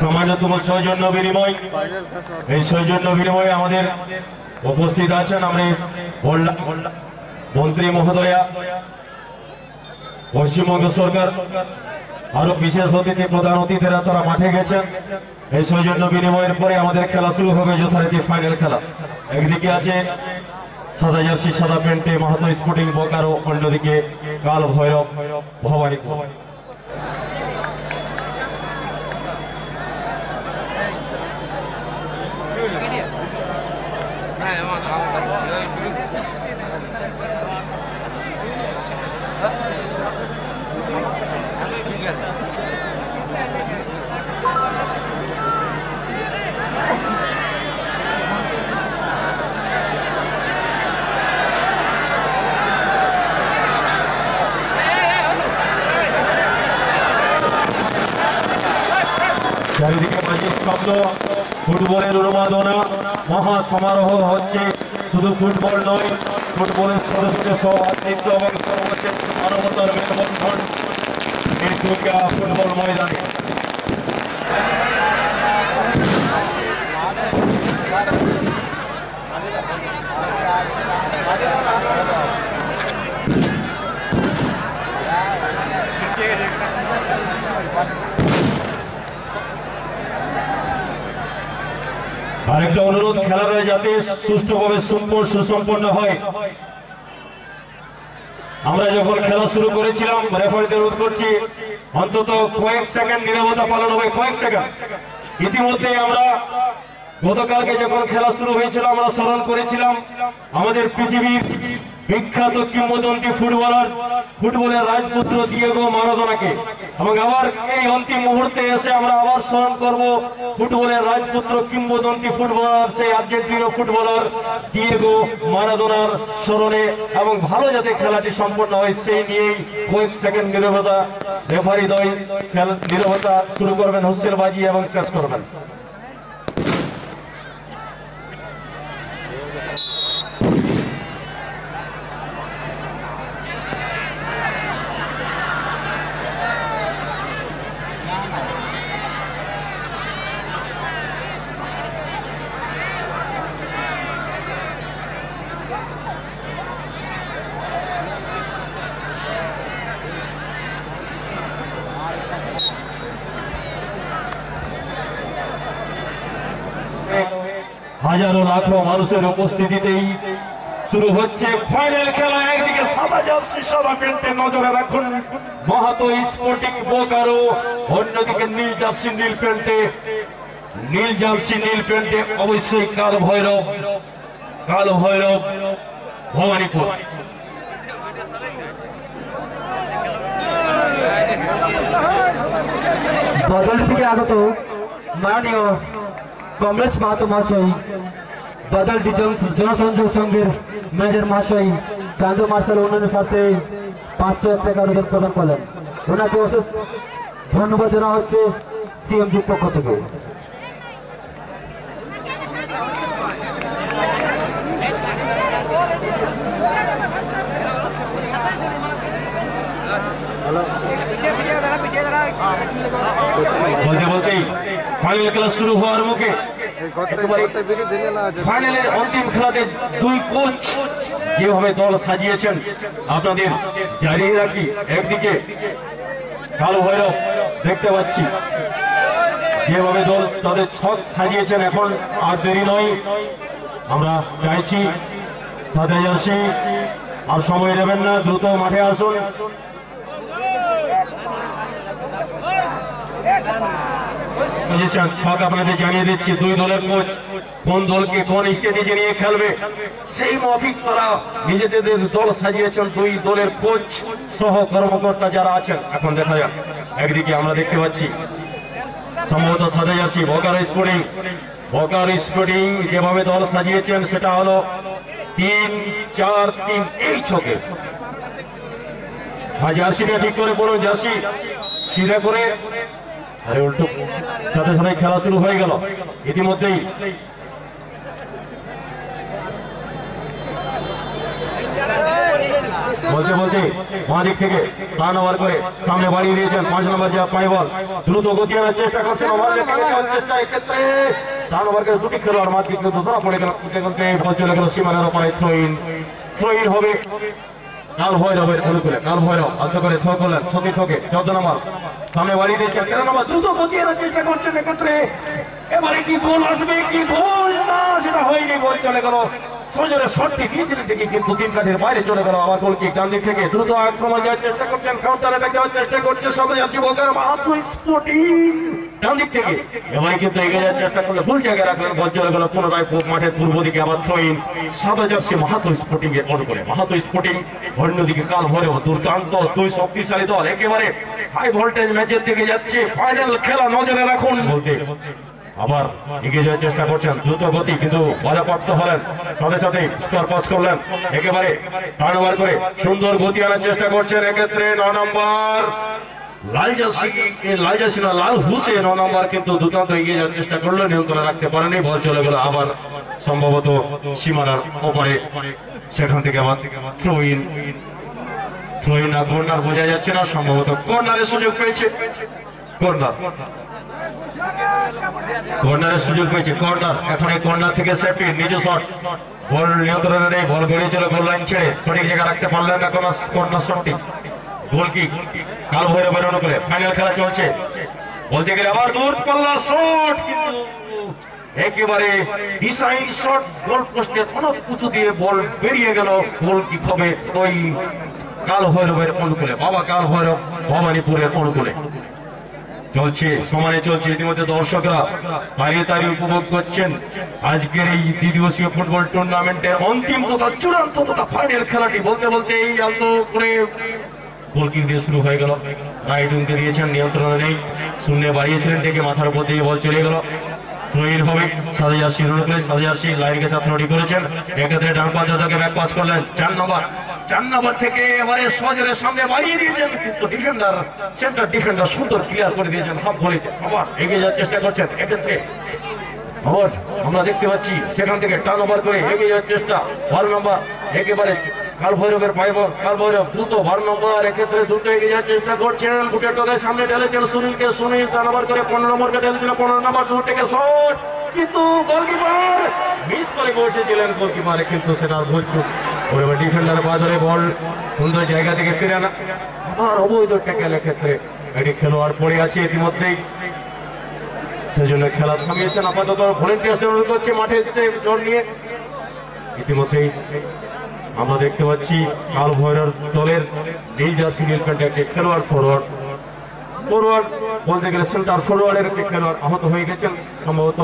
সামান্যতম সৌজন্য বিনিময়, এই সৌজন্য বিনিময়ে আমাদের উপস্থিত আছেন আমাদের মন্ত্রী মহোদয়া, পশ্চিমবঙ্গ সরকার, আরো বিশেষ অতিথি প্রধান অতিথিরা তারা মাঠে গেছেন। এই সৌজন্য বিনিময়ের পরে আমাদের খেলা শুরু হবে, যথারীতি ফাইনাল খেলা। একদিকে আছে সাদা জার্সি সাদা প্যান্টে মাহাতো স্পোর্টিং বোকারো, অন্যদিকে কাল ভৈরব ভবানীপুর। চারিদিকে বাজি শব্দ, ফুটবলের উন্মাদনা, মহা সমারোহ হচ্ছে। শুধু ফুটবল নয়, ফুটবলের সদস্য সভাতৃত্ব এবং সর্বশেষ মানবতার মেলবন্ধন এই দুর্গা ফুটবল ময়দানে। আরেকটা অনুরোধ, খেলাটা যাতে সুষ্ঠুভাবে সুসম্পন্ন হয়। আমরা যখন খেলা শুরু করেছিলাম, রেফারিদের অনুরোধ করছি অন্তত কয়েক সেকেন্ড নীরবতা পালন হবে, কয়েক সেকেন্ড। ইতিমধ্যে আমরা গতকালকে যখন খেলা শুরু হয়েছিল আমরা স্মরণ করেছিলাম আমাদের পৃথিবীর বিখ্যাত কিংবদন্তি ফুটবলের রাজপুত্র দিয়েগো মারাদোনাকে, এবং আবার এই অন্তিম মুহূর্তে এসে আমরা আবার স্মরণ করব ফুটবলের রাজপুত্র কিংবদন্তি ফুটবলার সেই আর্জেন্টিনা ফুটবলার দিয়েগো মারাদোনার স্মরণে, এবং ভালো যাতে খেলাটি সম্পন্ন হয় সেই নিয়েই কয়েক সেকেন্ড নীরবতা। রেফারি দল নীরবতা শুরু করবেন, হুইসেল বাজি এবং শেষ করবেন। হাজারো লাখো মানুষের উপস্থিতিতেই শুরু হচ্ছে ফাইনাল খেলা। একদিকে সাদা জার্সি সাদা প্যান্টে নজরে রাখুন মাহাতো স্পোর্টিং বোকারো, অন্যদিকে নীল জার্সি নীল প্যান্টে অবশ্যই কাল ভৈরব ভবানীপুর। বদল থেকে আগত মাননীয় কমলেশ মাহাতো মহাশয়, বদল জনসংযোগ সংঘের ম্যানেজার মহাশয় চান্দু মার্শাল উন্নয়নের সাথে 501 টাকা অনুদান প্রদান করলেন। ওনাকে অশেষ ধন্যবাদ জানানো হচ্ছে সিএমজির পক্ষ থেকে। বলতে বলতেই ফাইনাল খেলা শুরু হওয়ার মুখে ফাইনালের অন্তিম খেলাতে দুই কোচ যেভাবে দল সাজিয়েছেন আপনাদের জানিয়ে রাখি। একদিকে কালো ভৈরব দেখতে পাচ্ছি যেভাবে দল তাদের ছক সাজিয়েছেন, এখন আর দেরি নয়, আমরা চাইছি সাথে যাচ্ছি, আর সময় নেবেন না, দ্রুত মাঠে আসুন। ছক আপনাদের জানিয়ে দিচ্ছি, দুই দলের কোচ কোন দলকে কোন স্টেজে নিয়ে খেলবে সেই মাফিক তারা নিজেদের দল সাজিয়েছেন। দুই দলের কোচ সহ কর্মকর্তা যারা আছেন, এখন দেখা যাক। একদিকে আমরা দেখতে পাচ্ছি সম্ভবত সাদা জার্সি বোকারো স্পোর্টিং যেভাবে দল সাজিয়েছেন সেটা হলো 3-4-3 এই ছকে। জার্সিটা ঠিক করে বলুন, জার্সি সিধা করে, আরে উল্টো সাথে সাথে খেলা শুরু হয়ে গেল ইতিমধ্যেই। বলতে বলতে বাঁ দিক থেকে টার্ন ওভার করে সামনে বাড়িয়ে দিয়েছেন 5 নম্বর যা পাই বল দ্রুত গতি আনার চেষ্টা করছেন চেষ্টা এক্ষেত্রে টার্ন ওভার করে দুটি খেলোয়াড় মাঠ কিন্তু ধরা পড়ে গেল বল চলে গেল সীমানার ওপরে থ্রোইন হবে কাল ভৈরবের অনুকূলে কাল ভৈরব আলতো করে থ্রো করলেন ঠকে 14 নম্বর সামনে বাড়িয়ে দিয়েছেন 13 নম্বর দ্রুত গতি আনার চেষ্টা করছেন এক্ষেত্রে এবারে কি গোল আসবে কি গোল না সেটা হয়নি বল চলে গেল সজোরে শটটি দিয়েছিলেন ঠিকই কিন্তু 3 কাঠের বাইরে চলে গেল আবার গোল কিক ডান দিক থেকে দ্রুত আক্রমণ যাওয়ার চেষ্টা করছেন কাউন্টার অ্যাটাক দেওয়ার চেষ্টা করছে সবাই যাচ্ছে বোকার মাহাতো স্পোর্টিং ডান দিক থেকে এবারে কিন্তু এগিয়ে যাওয়ার চেষ্টা করলে ভুল জায়গায় রাখলেন বল চলে গেল পুনরায় মাঠের পূর্ব দিকে আবার থ্রোইন সাদা জার্সি মাহাতো স্পোর্টিং এর অনুকূলে মাহাতো স্পোর্টিং অন্যদিকে কাল ভৈরব দুর্দান্ত দুই শক্তিশালী দল একেবারে হাই ভোল্টেজ ম্যাচের দিকে যাচ্ছে ফাইনাল খেলা নজরে রাখুন বলতে আবার এগিয়ে যাওয়ার চেষ্টা করছেন দ্রুত গতি কিন্তু বাধাপ্রাপ্ত হলেন সাথে সাথে স্কোর পাস করলেন একেবারে টার্ন ওভার করে সুন্দর গতি আনার চেষ্টা করছেন এক্ষেত্রে 9 নম্বর লাল হুসেন 9 নম্বর কিন্তু দুর্দান্ত এগিয়ে যাওয়ার চেষ্টা করলো নিয়ন্ত্রণে রাখতে পারেনি বল চলে গেল আবার সম্ভবত সীমানার ওপরে সেখান থেকে আবার থ্রোইন না কর্নার বোঝা যাচ্ছে না সম্ভবত কর্নারের সুযোগ পেয়েছে কর্নারের সুযোগ পেয়েছে কর্নার এখন এই কর্নার থেকে সেফটি নিজ শট বল নিয়ন্ত্রণে নেই বল গড়িয়ে চলে গোল লাইন ছেড়ে সঠিক জায়গা রাখতে পারলেন না কোন কর্নার শটটি গোল কিক কাল ভৈরবের অনুকূলে ফাইনাল খেলা চলছে বলতে গেলে আবার দূর পাল্লা শট কিন্তু একেবারে ডিসাইন শট গোল পোস্টের অনেক উঁচু দিয়ে বল বেরিয়ে গেল গোল কিক হবে ওই কাল ভৈরবের অনুকূলে কাল ভৈরব ভবানীপুরের অনুকূলে চলছে সমানে চলছে ইতিমধ্যে দর্শকরা তাড়িয়ে উপভোগ করছেন আজকের এই দ্বিদিবসীয় ফুটবল টুর্নামেন্টের অন্তিম তথা চূড়ান্ত তথা ফাইনাল খেলাটি বলতে বলতে এই আলতো করে গোলকিক দিয়ে শুরু হয়ে গেল রাইট উইংকে দিয়েছেন নিয়ন্ত্রণে নেই শূন্যে বাড়িয়েছিলেন থেকে মাথার উপর দিয়ে বল চলে গেল থ্রোইন হবে সাদা জার্সি লাইনকে সাথে রেডি করেছেন এক্ষেত্রে ডান পাশ থেকে ব্যাক পাস করলেন 4 নম্বর থেকে এবারে সজোরে সামনে বাড়িয়ে দিয়েছেন কিন্তু সেন্টার ডিফেন্ডার সুন্দর ক্লিয়ার করে দিয়েছেন হাফ ভলিতে আবার এগিয়ে যাওয়ার চেষ্টা করছেন এক্ষেত্রে আবার আমরা দেখতে পাচ্ছি সেখান থেকে টার্ন ওভার করে এগিয়ে যাওয়ার চেষ্টা 12 নম্বর একেবারে কাল ভৈরবের কাল ভৈরব দ্রুত 12 নম্বর এক্ষেত্রে দ্রুত এগিয়ে যাওয়ার চেষ্টা করছেন বুটের টোকায় সামনে ঢেলেছেন সুনীল টার্ন ওভার করে 15 নম্বরকে ঢেলেছিল 15 নম্বর দূর থেকে শট কিন্তু গোলকিপার মিস করে বসেছিলেন গোলকিপারে কিন্তু সেটা ভুল ওর ডিফেন্ডার বাজারে বল সুন্দর জায়গা থেকে ফিরে আনা আর অবৈধ ট্যাকেলের ক্ষেত্রে এটি খেলোয়াড় পড়ে আছে ইতিমধ্যেই সেজন্য খেলা থামিয়েছেন আপাতত ভলেন্টিয়ার্সদের অনুরোধ করছে মাঠে জোর নিয়ে ইতিমধ্যেই আমরা দেখতে পাচ্ছি কাল ভৈরব দলের নীল জার্সি নীল প্যান্টের একটি খেলোয়াড় ফরওয়ার্ড বলতে গেলে সেন্টার ফরওয়ার্ডের একটি খেলোয়াড় আহত হয়ে গেছেন সম্ভবত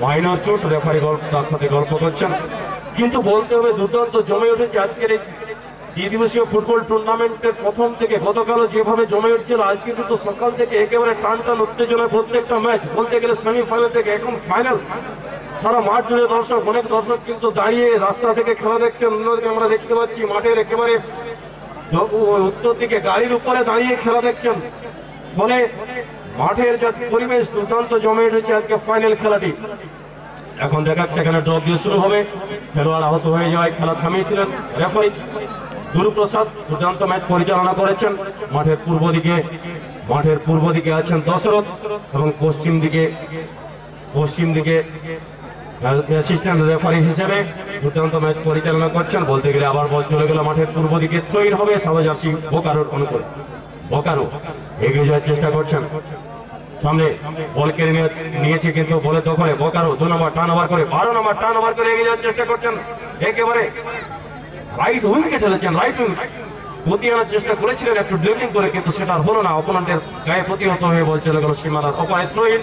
মাইনর চোট রেফারি তার সাথে গল্প করছেন কিন্তু বলতে হবে দুর্দান্ত জমে উঠেছে আজকের এই দ্বিদিবসীয় ফুটবল টুর্নামেন্টের প্রথম থেকে গতকালও যেভাবে জমে উঠছিল আজকে কিন্তু সকাল থেকে একেবারে টান উত্তেজনায় প্রত্যেকটা ম্যাচ বলতে গেলে সেমিফাইনাল থেকে এখন ফাইনাল সারা মাঠ জুড়ে অনেক দর্শক কিন্তু দাঁড়িয়ে রাস্তা থেকে খেলা দেখছেন অন্যদিকে আমরা দেখতে পাচ্ছি মাঠের একেবারে উত্তর দিকে গাড়ির উপরে দাঁড়িয়ে খেলা দেখছেন ফলে মাঠের যা পরিবেশ দুর্দান্ত জমে উঠেছে আজকে ফাইনাল খেলাটি এখন দেখাচ্ছে এখানে ড্রপ দিয়ে শুরু হবে খেলোয়াড় আহত হয়ে যাওয়ায় খেলা থামিয়েছিলেন রেফারি গুরুপ্রসাদ দুর্দান্ত ম্যাচ পরিচালনা করেছেন মাঠের পূর্ব দিকে আছেন দশরথ এবং পশ্চিম দিকে অ্যাসিস্ট্যান্ট রেফারি হিসেবে দুর্দান্ত ম্যাচ পরিচালনা করছেন বলতে গেলে আবার বল চলে গেল মাঠের পূর্ব দিকে থ্রোইন হবে সাদা জার্সি বোকারোর অনুকূলে বোকারো এগিয়ে যাওয়ার চেষ্টা করছেন সামনে বল কেড়ে নিয়েছে কিন্তু বলের দখলে বোকারো 2 নম্বর টার্ন ওভার করে 12 নম্বর টার্ন ওভার করে এগিয়ে যাওয়ার চেষ্টা করছেন একেবারে রাইট উইংকে ঠেলেছেন রাইট উইং গতি আনার চেষ্টা করেছিলেন একটু ড্রিবলিং করে কিন্তু সেটা হলো না অপোনেন্টের গায়ে প্রতিহত হয়ে বল চলে গেল সীমানার ওপারে থ্রোইন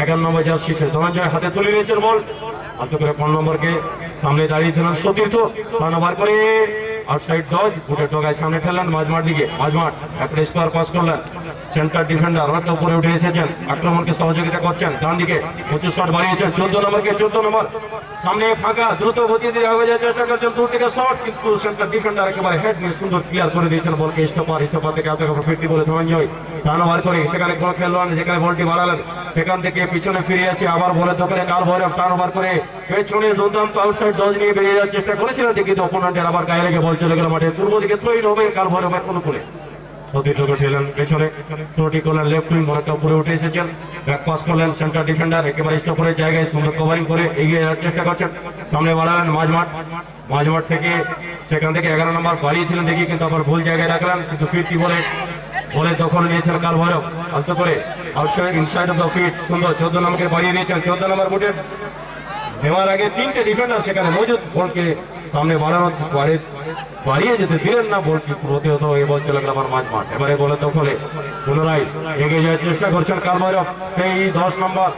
11 নম্বর জার্সি ধনঞ্জয় হাতে তুলে নিয়েছেন বল হাতে করে 5 নম্বরকে সামনে দাঁড়িয়েছিলেন সতীর্থ টার্ন ওভার করে আউটসাইড ডজ বুটের টোকায় সামনে ঠেললেন মাঝমাঠ একটা স্কোয়ার পাস করলেন সেন্টার ডিফেন্ডার অনেকটা উপরে উঠে এসেছেন আক্রমণকে সহযোগিতা করছেন ডান দিকে 25 শট বাড়িয়েছেন 14 নম্বর সামনে ফাঁকা দ্রুত গতি দিয়ে আগে যাওয়ার চেষ্টা করছেন দূর থেকে শট কিন্তু সেন্টার ডিফেন্ডার একেবারে হেড নিয়ে সুন্দর ক্লিয়ার করে দিয়েছেন বলকে ইস্তফা থেকে আপনাকে ফিরতি বলে ধনঞ্জয় টার্ন ওভার করে সেখানে কোনো খেলোয়াড় যেখানে বলটি বাড়ালেন সেখান থেকে পিছনে ফিরে আসে আবার বলের দখলে কাল ভৈরব টার্ন ওভার করে পেছনে দুর্দান্ত আউটসাইড ডজ নিয়ে বেরিয়ে যাওয়ার চেষ্টা করেছিলেন কিন্তু অপোনেন্টের আবার গায়ে লেগে বল চলে গেল মাঠে পূর্ব দিকে থ্রোইন হবে কালভার হবে অনুকূলে সতীর্থকে ঠেলেন পেছনে থ্রোটি করলেন লেফট উইং অনেকটা উপরে উঠে এসেছেন ব্যাক পাস করলেন সেন্টার ডিফেন্ডার একেবারে স্টপের জায়গায় সুন্দর কভারিং করে এগিয়ে যাওয়ার চেষ্টা করছেন সামনে বাড়ালেন মাঝমাঠ থেকে সেখান থেকে 11 নম্বর বাড়িয়েছিলেন দেখি কিন্তু আবার ভুল জায়গায় রাখলেন কিন্তু ফিরতি বলে দখল নিয়েছেন কালভারভ অন্ত করে outside inside of the feet সুন্দর 14 নম্বরকে বাড়িয়ে দিয়েছেন 14 নম্বর বুটে নেওয়ার আগে 3টে ডিফেন্ডার সেখানে মজুদ বলকে সামনে বাড়িয়ে যেতে দিলেন না বলটি প্রতিহত হয়ে বল চলে গেল আমার মাঝমাঠ এবারে বলে দখলে পুনরায় এগিয়ে যাওয়ার চেষ্টা করছেন কালভারভ সেই 10 নম্বর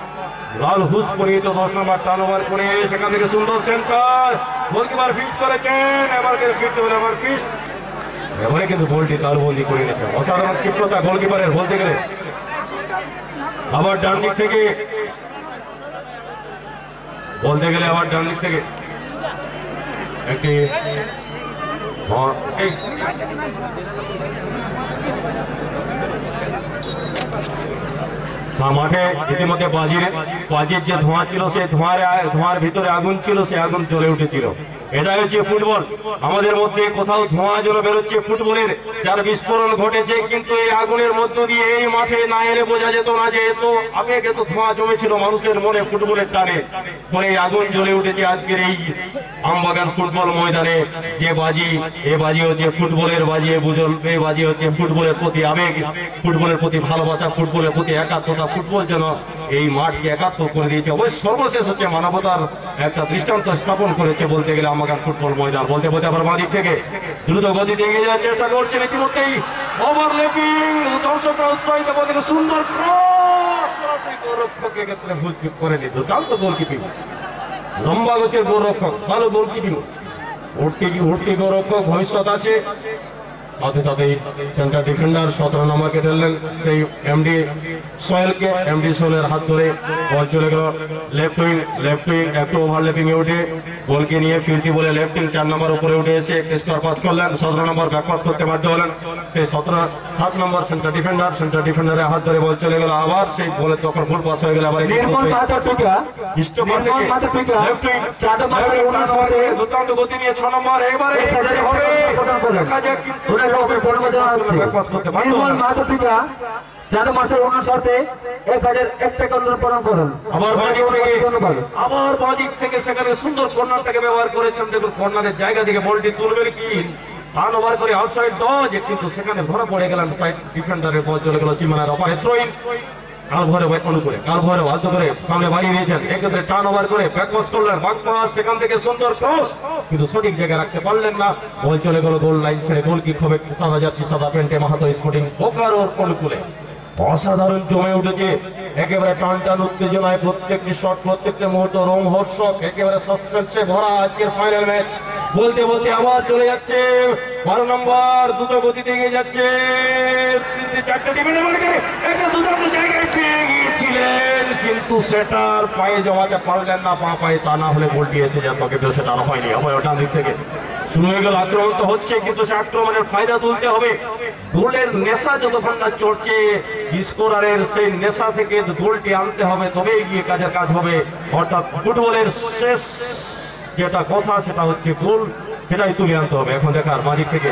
লাল হুস পরিহিত 10 নম্বর টার্ন ওভার করে সেখান থেকে সুন্দর সেন্টার গোলকিপার ফিট করেছেন এবার ফিরতে হলে আবার ফিট এবারে কিন্তু বলটি তালবন্দি করে নিয়েছেন অসাধারণ ক্ষিপ্রতা গোলকিপারের বলতে গেলে আবার ডান দিক থেকে একটি মাঠে ইতিমধ্যে বাজির যে ধোঁয়া ছিল সেই ধোঁয়ার ভিতরে আগুন ছিল সেই আগুন জ্বলে উঠেছিল এটা হচ্ছে ফুটবল আমাদের মধ্যে কোথাও ধোঁয়া যেন বেরোচ্ছে ফুটবলের যার বিস্ফোরণ ঘটেছে কিন্তু এই আগুনের মধ্য দিয়ে এই মাঠে না এলে বোঝা যেত না যে এত আবেগ এত ধোঁয়া জমেছিল মানুষের মনে ফুটবলের টানে পরে এই আগুন জ্বলে উঠেছে আজকের এই আমবাগান ফুটবল ময়দানে যে বাজি এ বাজি হচ্ছে ফুটবলের বাজি এই বাজি হচ্ছে ফুটবলের প্রতি আবেগ ফুটবলের প্রতি ভালোবাসা ফুটবলের প্রতি একাত্মতা ফুটবল যেন এই মাঠকে একাত্ম করে দিয়েছে অবশ্য সর্বশেষ হচ্ছে মানবতার একটা দৃষ্টান্ত স্থাপন করেছে বলতে গেলে আমাদের ফুটবল ময়দান বলতে আবার বাদিক থেকে দ্রুত গতিতে এগিয়ে যাওয়ার চেষ্টা করছেন ইতিমধ্যেই ওভারল্যাপিং দর্শকরা উৎসাহিত করে সুন্দর ক্রস গোলরক্ষকের ক্ষেত্রে ভুল করে দিল দুর্দান্ত গোলকিপিং লম্বা গোছের গোলরক্ষক ভালো গোলকিপিং উঠতি গোলরক্ষক ভবিষ্যৎ আছে সাথে সাথেই সেন্টার ডিফেন্ডার 17 নম্বরকে ঠেললেন সেই এমডি সোহেলের হাত ধরে বল চলে গেল লেফট উইং একটু ওভারল্যাপিং এ উঠে বলকে নিয়ে ফিরতি বলে লেফট উইং 4 নম্বর উপরে উঠে এসে স্কোর পাস করলেন 17 নম্বর ব্যাক পাস করতে বাধ্য হলেন সেই 7 নম্বর সেন্টার ডিফেন্ডারের হাত ধরে বল চলে গেল আবার সেই বলে তখন ফুল পাস হয়ে গেল আবার দুর্দান্ত গতি নিয়ে 6 নম্বর এবারে আবার বাদিক থেকে সেখানে সুন্দর কর্নারটাকে ব্যবহার করেছেন দেখুন কর্নারের জায়গা থেকে বলটি তুলবেন কি টার্ন ওভার করে আউটসাইড ডজ কিন্তু সেখানে ধরা পড়ে গেলেন সাইড ডিফেন্ডারের বল চলে গেল সীমানার অপারে থ্রোইন কালভারভ আলতো করে সামনে বাড়িয়ে দিয়েছেন এক্ষেত্রে টার্ন ওভার করে ব্যাক পাস করলেন ব্যাক পাস সেখান থেকে সুন্দর ক্রস কিন্তু সঠিক জায়গায় রাখতে পারলেন না বল চলে গেল গোল লাইন ছেড়ে গোলকিক হবে সাদা জার্সি সাদা প্যান্টে মাহাতো স্পোর্টিং বোকারোর অনুকূলে অসাধারণ জমে উঠেছে একেবারে টান উত্তেজনায় প্রত্যেকটি শট প্রত্যেকটা মুহূর্ত রোমহর্ষক একেবারে সাসপেন্সে ভরা আজকের ফাইনাল ম্যাচ বলতে আবার চলে যাচ্ছে 12 নম্বর দ্রুত গতিতে এগিয়ে যাচ্ছে 4টে ডিফেন্ডার একটা দুর্দান্ত জায়গায় পেয়ে গিয়েছিলেন কিন্তু সেটার পায়ে জমাতে পারলেন না পায়ে তা না হলে গোলটি এসে যেত কিন্তু সেটা হয়নি আবার ডান দিক থেকে শুরু হয়ে গেল আক্রমণ তো হচ্ছে কিন্তু সে আক্রমণের ফায়দা তুলতে হবে গোলের নেশা যতক্ষণ না চড়ছে স্কোরারের সেই নেশা থেকে গোলটি আনতে হবে তবেই গিয়ে কাজ হবে অর্থাৎ ফুটবলের শেষ যেটা কথা সেটা হচ্ছে গোল সেটাই তুলে আনতে হবে এখন দেখার মাঝিক থেকে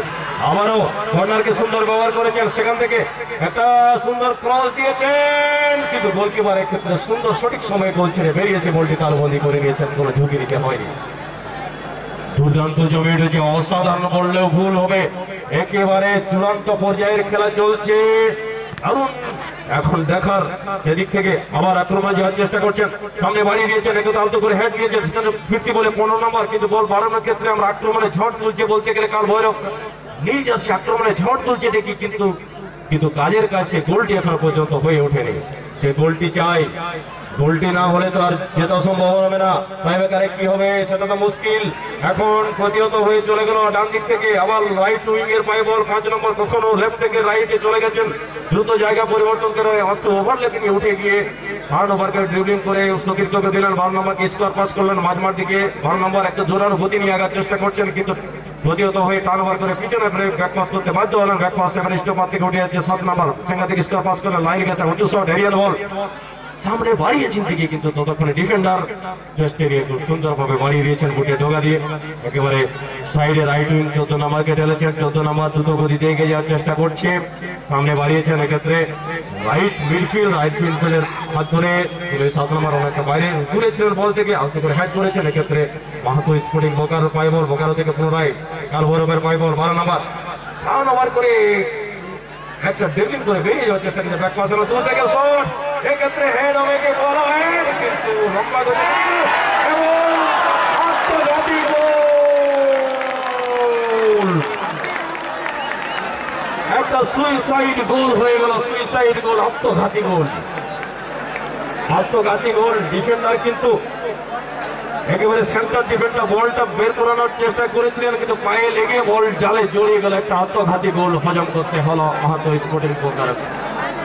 আবারও কর্নারকে সুন্দর ব্যবহার করেছেন সেখান থেকে একটা সুন্দর ক্রস দিয়েছেন কিন্তু গোলকিপার ক্ষেত্রে সুন্দর সঠিক সময়ে গোল ছেড়ে বেরিয়েছে বলটি তালবন্দি করে নিয়েছেন কোনো ঝুঁকি নিতে হয়নি দুর্দান্ত জমে উঠেছে অসাধারণ বললেও ভুল হবে একেবারে চূড়ান্ত পর্যায়ের খেলা চলছে দারুণ এখন দেখার এদিক থেকে আবার আক্রমণ যাওয়ার চেষ্টা করছেন সামনে বাড়িয়ে দিয়েছেন একটু আলতো করে হেড দিয়েছেন সেখানে ফিরতি বলে 15 নম্বর কিন্তু বল বাড়ানোর ক্ষেত্রে আমরা আক্রমণে ঝড় তুলছে বলতে গেলে কালভারভ নিয়ে যাচ্ছে আক্রমণে ঝড় তুলছে দেখি কিন্তু কাজের কাছে গোলটি এখনো পর্যন্ত হয়ে ওঠেনি সে গোলটি চাই গোলটি না হলে তো আর জেতা সম্ভব হবে না টাইব্রেকারে কি হবে সেটা তো মুশকিল এখন প্রতিহত হয়ে চলে গেল ডান দিক থেকে আবার রাইট উইং এর পায়ে বল 5 নম্বর কখনো লেফট থেকে রাইটে চলে গেছেন দ্রুত জায়গা পরিবর্তন করে একটু ওভারল্যাপিং এ উঠে গিয়ে 12 নম্বরকে ড্রিবলিং করে সতীর্থকে দিলেন 12 নম্বরকে স্কোর পাস করলেন মাঝমাঠ দিকে 12 নম্বর একটা জোরালো গতি নিয়ে আগার চেষ্টা করছেন কিন্তু প্রতিহত হয়ে টার্ন ওভার করে পিছনে ব্যাক পাস করতে বাধ্য হলেন ব্যাক পাস এবার স্টপার থেকে উঠে যাচ্ছে 7 নম্বর সেখান থেকে স্কোর পাস করলেন লাইন গেছে উঁচু শট এরিয়াল বল সামনে বাড়িয়েছেন দিকে, কিন্তু ততক্ষণে ডিফেন্ডার চেষ্টাকে খুব সুন্দরভাবে বাড়িয়ে দিয়েছেন বুটে ডোগা দিয়ে। একেবারে সাইডে রাইট উইং 14 নম্বরকে ঢেলেছেন। 14 নম্বর দ্রুত গতিতে এগিয়ে যাওয়ার চেষ্টা করছে, সামনে বাড়িয়েছেন। এক্ষেত্রে রাইট মিডফিল্ডের হাত ধরে 7 নম্বর অনেকটা বাইরে ঘুরেছিলেন বল থেকে, আলতো করে হ্যাড করেছেন। এক্ষেত্রে মাহাতো স্পোর্টিং বোকারো পাই বল, বোকারো থেকে পুনরায় কালভৈরবের পাই বল 12 নম্বর করে একটা ড্রিবলিং করে বেরিয়ে যাওয়ার চেষ্টা করছে। ব্যাক পাস হলো দূর থেকে শট, এক্ষেত্রে হেড হবে কি বলা হয়, কিন্তু লম্বা গতি এবং আত্মঘাতী গোল। একটা সুইসাইড গোল হয়ে গেল, সুইসাইড গোল, আত্মঘাতী গোল। আত্মঘাতী গোল। ডিফেন্ডার কিন্তু একেবারে সেন্টার ডিফেন্ডার বলটা বের করানোর চেষ্টা করেছিলেন, কিন্তু পায়ে লেগে বল জালে জড়িয়ে গেল। একটা আত্মঘাতী গোল হজম করতে হলো মাহাতো স্পোর্টিং বোকারো।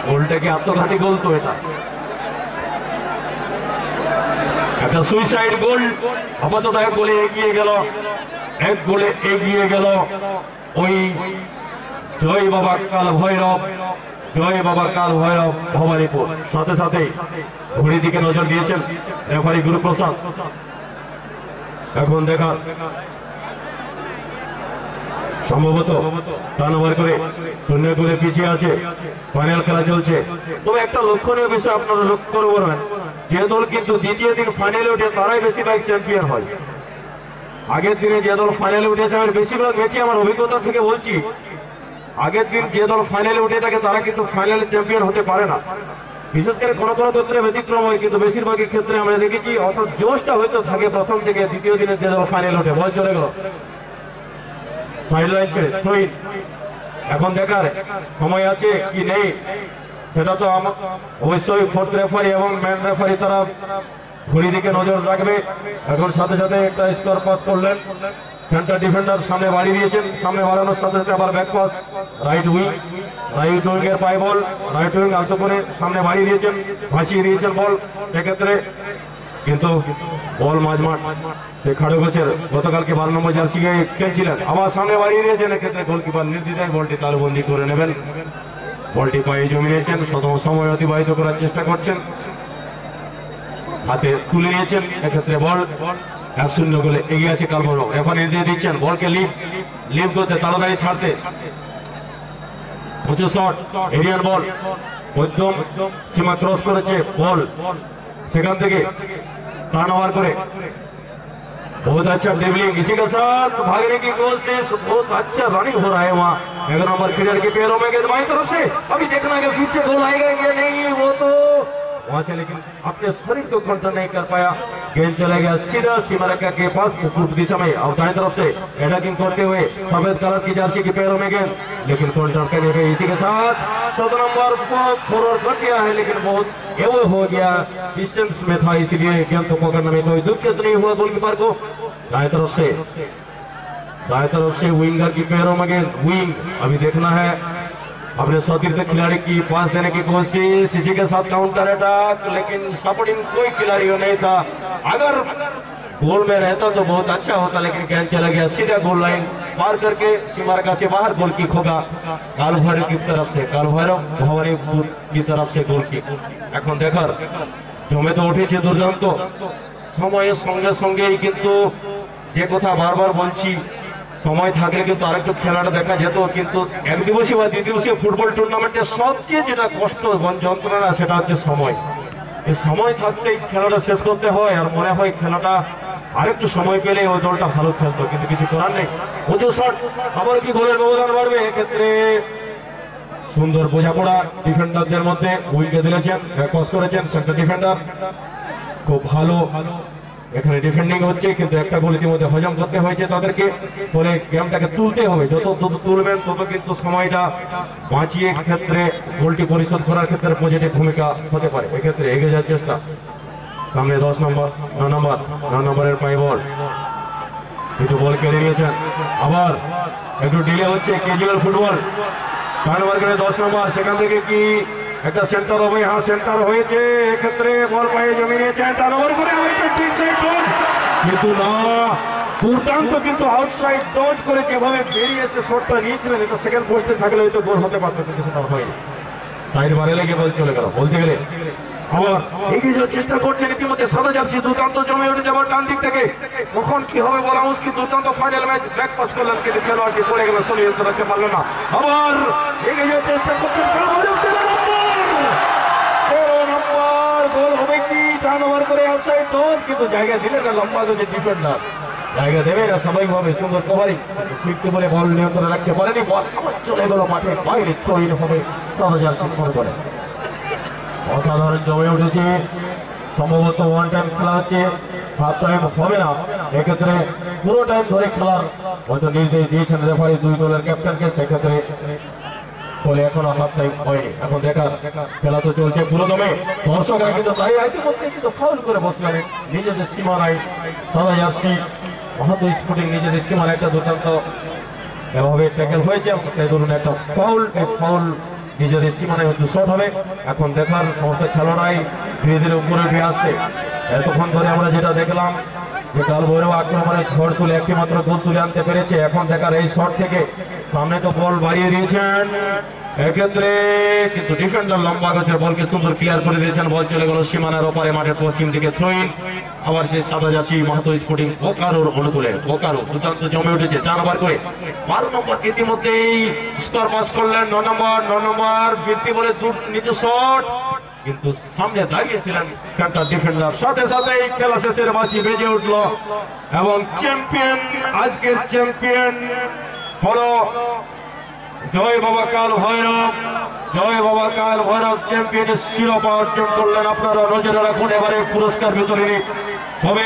গোলটা কি আত্মঘাতী গোল? তো এটা একটা সুইসাইড গোল। আপাতত এক গোলে এগিয়ে গেল, এক গোলে এগিয়ে গেল ওই জয় বাবা কাল ভৈরব, জয় বাবা কাল ভৈরব ভবানীপুর। সাথে সাথে ঘড়ির দিকে নজর দিয়েছেন রেফারি গুরুপ্রসাদ। এখন দেখা সম্ভবত টার্ন ওভার করে 0 গোলে পিছিয়ে আছে, ফাইনাল খেলা চলছে। তবে একটা লক্ষণীয় বিষয় আপনারা লক্ষ্য করবেন, যে দল কিন্তু দ্বিতীয় দিন ফাইনালে উঠে তারাই বেশিরভাগ চ্যাম্পিয়ন হয়। আগের দিনে যে দল ফাইনালে উঠেছে, আমি বেশিরভাগ ম্যাচে আমার অভিজ্ঞতা থেকে বলছি, আগের দিন যে দল ফাইনালে উঠে থাকে তারা কিন্তু ফাইনালে চ্যাম্পিয়ন হতে পারে না। বিশেষ করে কোনো কোনো ক্ষেত্রে ব্যতিক্রম হয়, কিন্তু বেশিরভাগের ক্ষেত্রে আমরা দেখেছি অর্থাৎ জোশটা হয়তো থাকে প্রথম থেকে, দ্বিতীয় দিনের যে দল ফাইনাল ওঠে বল চলে গেল সাইড লাইন ছেড়ে থ্রোইন। এখন দেখার সময় আছে কি নেই সেটা তো অবশ্যই ফোর্থ রেফারি এবং ম্যান রেফারি তারা ঘড়ি দিকে নজর রাখবে। এখন সাথে সাথে একটা স্কোর পাস করলেন, সেন্টার ডিফেন্ডার সামনে বাড়িয়ে দিয়েছেন, সামনে বাড়ানোর সাথে সাথে আবার ব্যাক পাস রাইট উইং এর পাই বল, রাইট উইং আলতো করে সামনে বাড়িয়ে দিয়েছেন, ভাসিয়ে দিয়েছেন বল। সেক্ষেত্রে কিন্তু বল মাঝমাঠ সেই খাড়গোছের গতকালকে 12 নম্বর জার্সি গায়ে খেলছিলেন, আবার সামনে বাড়িয়ে দিয়েছেন। এক্ষেত্রে গোলকিপার নির্দ্বিধায় বলটি তালুবন্দি করে নেবেন। বলটি পায়ে জমিয়েছেন, সময় অতিবাহিত করার চেষ্টা করছেন, হাতে তুলে নিয়েছেন। এক্ষেত্রে বল 1-0 গোলে এগিয়ে আছে কালভৈরব। এখন নির্দেশ দিচ্ছেন বলকে লিভ করতে, তাড়াতাড়ি ছাড়তে। উঁচু শট, এরিয়ান বল, মধ্যম সীমা ক্রস করেছে বল, সেখান থেকে টার্ন ওভার করে बहुत अच्छा ड्रिबलिंग, इसी के साथ भागने की गोल से बहुत अच्छा रनिंग हो रहा है वहाँ 11 नंबर प्लेयर के पैरों में गेंद बाईं तरफ से। अभी देखना है कि पीछे गोल आएगा या नहीं, वो तो वहां से लेकिन अपने शरीर को कंट्रोल नहीं कर पाया, गेंद चला गया सीधा सीमा रेखा के पास पूर्व दिशा में। और दाएं तरफ से अटैकिंग करते हुए सफेद कलर की जर्सी के पैरों में गेंद, लेकिन काउंटर करने गए। इसी के साथ 14 नंबर को फॉरवर्ड कर दिया है, लेकिन बहुत एवो हो गया, डिस्टेंस में था, इसीलिए गेंद को पकड़ने में कोई दिक्कत नहीं हुआ गोलकीपर को। दाएं तरफ से विंगर की पैरों में गेंद, विंग अभी देखना है अपने सतीर्थ खिलाड़ी की पास देने की कोशिश, इसी के साथ काउंटर अटैक, लेकिन सपोर्टिंग कोई खिलाड़ी नहीं था। अगर गोल में रहता तो बहुत अच्छा होता, लेकिन गेंद चला गया सीधा गोल लाइन पार करके सीमा रेखा से बाहर। गोल किक होगा कालभैरव की तरफ से, कालभैरव भवानीपुर की तरफ से गोल किक। এখন দেখার জমে তো উঠেছে দুর্দান্ত সময়ের সঙ্গে সঙ্গেই, কিন্তু যে কথা বারবার বলছি, সময় থাকলে কিন্তু আরেকটু খেলাটা দেখা যেত। কিন্তু এক দিবসীয় বা দ্বিদিবসীয় ফুটবল টুর্নামেন্টের সবচেয়ে যেটা কষ্ট যন্ত্রণা সেটা হচ্ছে সময়। এই সময় থাকতেই খেলাটা শেষ করতে হয়, আর মনে হয় খেলাটা আরেকটু সময় পেলে ওই দলটা ভালো খেলতো, কিন্তু কিছু করার নেই। উঁচু শট, আবার কি গোলের ব্যবধান বাড়বে? এক্ষেত্রে সুন্দর বোঝাপড়া ডিফেন্ডারদের মধ্যে, উইকে দিয়েছেন, ক্রস করেছেন সেন্টার ডিফেন্ডার, খুব ভালো এখানে ডিফেন্ডিং হচ্ছে, কিন্তু একটা গোল ইতিমধ্যে হজম করতে হয়েছে তাদেরকে। ফলে গেমটাকে তুলতে হবে, যত তুলবেন তত কিন্তু সময়টা বাঁচিয়ে ক্ষেত্রে গোলটি পরিশোধ করার ক্ষেত্রে পজিটিভ ভূমিকা হতে পারে। এক্ষেত্রে এগিয়ে যাওয়ার চেষ্টা, সামনে 10 নম্বর 9 নম্বরের পাই বল, কিছু বল কেড়ে নিয়েছেন, আবার একটু ডিলে হচ্ছে। কেজুয়াল ফুটবল টার্নওভার করে 10 নম্বর, সেখান থেকে কি একটা সেন্টার হবে? হ্যাঁ, সেন্টার হয়েছে। এক্ষেত্রে বল পায়ে জমি নিয়েছে, টার্নওভার করে হয়েছে, ঠিক সাইড গোল, কিন্তু না, দুর্দান্ত কিন্তু আউটসাইড ডজ করে যেভাবে বেরিয়ে এসে শটটা নিয়েছিলেন, এটা সেকেন্ড পোস্টে থাকলে হয়তো গোল হতে পারত, কিন্তু সেটা হয়নি। সাইড বারে লেগে বল চলে গেল। বলতে গেলে আবার এগিয়ে যাওয়ার চেষ্টা করছেন ইতিমধ্যে সাদা জার্সি দুর্দান্ত জমে উঠে যাবার ডান দিক থেকে কখন কি হবে বলা মুশকিল দুর্দান্ত ফাইনাল ম্যাচ ব্যাক পাস করলেন কিন্তু খেলোয়াড়টি পড়ে গেল সরিয়ে রাখতে পারলো না আবার এগিয়ে যাওয়ার চেষ্টা করছেন গোল হবে কি টার্ন ওভার করে আউটসাইড দল কিন্তু জায়গা দিলে না লম্বা গজের ডিফেন্ডার জায়গা দেবে না স্বাভাবিকভাবে সুন্দর কভারিং ফিরতে বলে বল নিয়ন্ত্রণে রাখতে পারেনি বল আবার চলে গেল মাঠে বাইরে তৈরি হবে সাদা জার্সি মনে করে অসাধারণ জমে উঠেছে সম্ভবত ওয়ান টাইম খেলা হচ্ছে হাফ টাইম হবে না এক্ষেত্রে পুরো টাইম ধরে খেলার হয়তো নির্দেশ দিয়েছেন রেফারি দুই দলের ক্যাপ্টেনকে সেক্ষেত্রে বলে এখনো হাফ টাইম হয়নি এখন দেখার খেলা তো চলছে পুরো দমে দর্শকরা কিন্তু তাই ইতিমধ্যে কিন্তু ফাউল করে বসলেন নিজেদের সীমানায় সাদা জার্সি মাহাতো স্পোর্টিং নিজেদের সীমার একটা দুর্দান্ত এভাবে ট্যাকেল হয়েছে সেই ধরুন একটা ফাউল নিজেদের সীমানায় হচ্ছে শট হবে এখন দেখার সমস্ত খেলোয়াড়াই ধীরে ধীরে উপরে উঠে আসছে এতক্ষণ ধরে আমরা যেটা দেখলাম যে কাল ভৈরব আক্রমণে ঝড় তুলে একটি মাত্র গোল তুলে আনতে পেরেছে এখন দেখার এই শট থেকে সামনে তো বল বাড়িয়ে দিয়েছেন এক্ষেত্রে কিন্তু ডিফেন্ডার লম্বা গেছে বলকে সুন্দর ক্লিয়ার করে দিয়েছেন বল চলে গেল সীমানার ওপারে মাঠের পশ্চিম দিকে থ্রোইন আবার সেই সাদা জার্সি মাহাতো স্পোর্টিং বোকারোর অনুকূলে বোকারো দুর্দান্ত জমে উঠেছে 4 ওভার করে 12 নম্বর ইতিমধ্যেই স্কোর পাস করলেন 9 নম্বর ফিরতি বলে নিচু শট কিন্তু সামনে দাঁড়িয়েছিলেন একটা ডিফেন্ডার সাথে সাথে খেলা শেষের বাঁশি বেজে উঠল এবং চ্যাম্পিয়ন আজকের চ্যাম্পিয়ন হলো জয় বাবা কাল ভৈরব চ্যাম্পিয়নের শিরোপা অর্জন করলেন আপনারা নজরে রাখুন এবারে পুরস্কার বিতরণী হবে